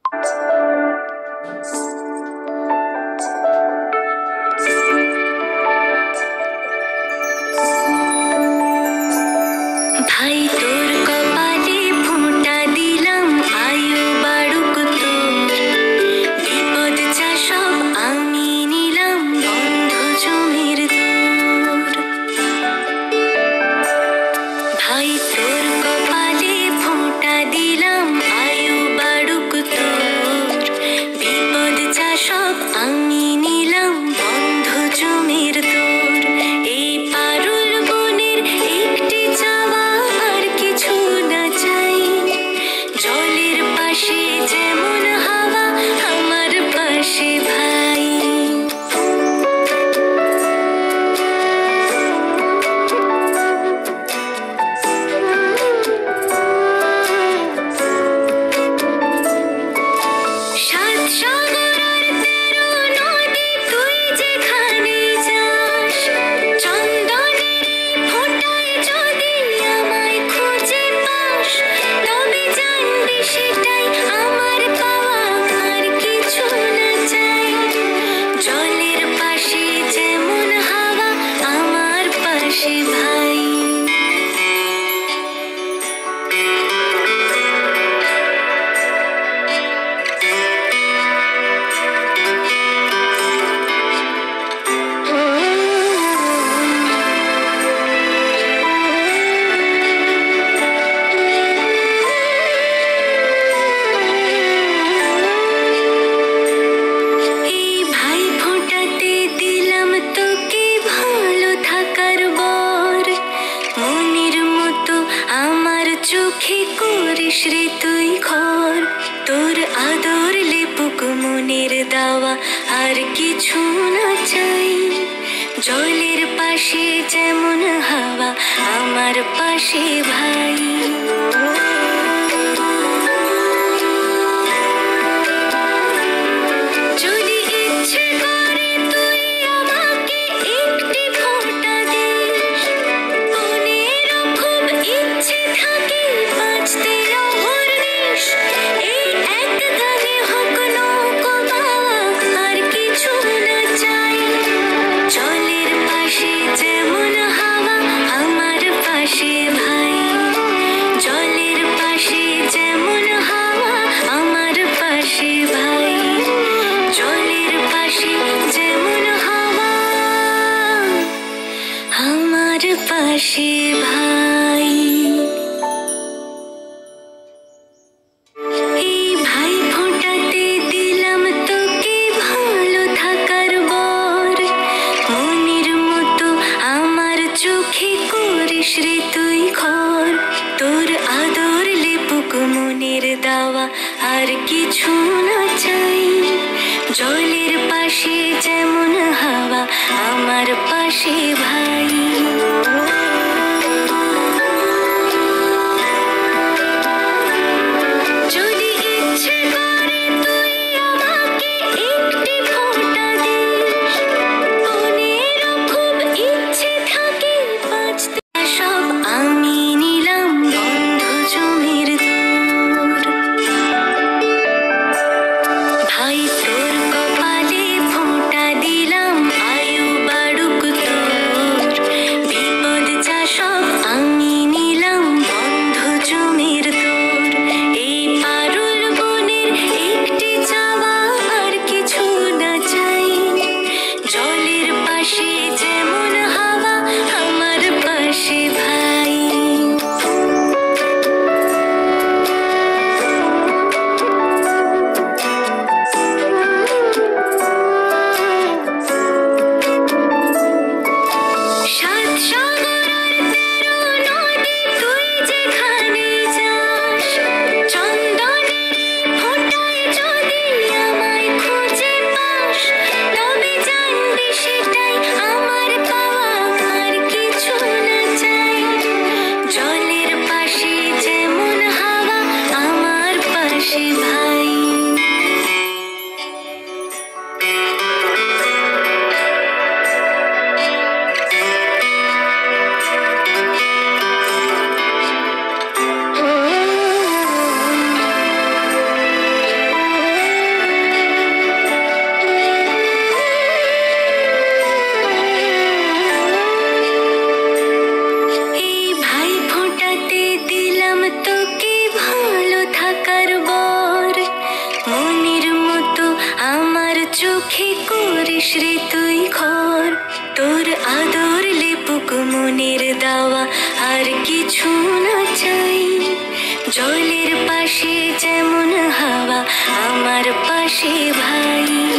ভাই তোর কপালে ফোঁটা দিলাম, আয়ু বাড়ুক তোর। বিপদ যা সব আমি নিলাম, বন্ধু জমির দূর। ভাই তোর কপালে ফোঁটা দিলাম, আয়ু বাড়ুক তোর। বিপদ যা সব আমি নিলাম, বন্ধু জমির দূর। এই পারুল বনের একটি চাওয়া, আর কিছু না চাই। জলের পাশে যেমন হাওয়া, আমার পাশে ভাই। সাত সাগর আর 13 নদী, তুই যেখানে যাস। চন্দনের এই ফোঁটায় যদি আমায় খুঁজে পাস, তবে জানবি সেটাই আমার পাওয়া, আর কিছু না চাই। জলের পাশে যেমন হাওয়া, আমার পাশে ভাই। এই ভাই ফোঁটাতে দিলাম তোকে ভালো থাকার বর। মনের মতো আমার চোখে করিস রে তুই ঘর। তোর আদর লেপুক মনের দাওয়া, আর কিছু না চাই। জলের পাশে যেমন হাওয়া, আমার পাশে ভাই। যদি ইচ্ছে করে তুই আমাকে একটি ফোঁটা দিস, মনেরও খুব ইচ্ছে থাকে বাঁচতে অহর্নিশ। এই এক গানে হোক নৌকো বাওয়া, আর কিছু না চাই। জলের পাশে যেমন হাওয়া, আমার পাশে ভাই। জলের পাশে যেমন হাওয়া, আমার পাশে ভাই। জলের পাশে যেমন হাওয়া, আমার পাশে ভাই। এই ভাই ফোঁটাতে দিলাম তোকে ভালো থাকার বর। মনের মতো আমার চোখে করিস রে তুই ঘর। তোর আদর লেপুক মনের দাওয়া, আর কিছু না চাই। জলের পাশে যেমন হাওয়া, আমার পাশে ভাই। যদি ইচ্ছে করে তুই আমাকে একটি ফোঁটা দিস, মনেরও খুব ইচ্ছে থাকে বাঁচতে সব আমি নিলাম, বন্ধু জমির দূর। ভাই তোর কপালে ফোঁটা দিলাম, আয়ু বাড়ুক তোর। বিপদ সুখে করিস রে তুই ঘর, তোর আদর লেপুক মনের দাওয়া, আর কিছু না চাই। জলের পাশে যেমন হাওয়া, আমার পাশে ভাই।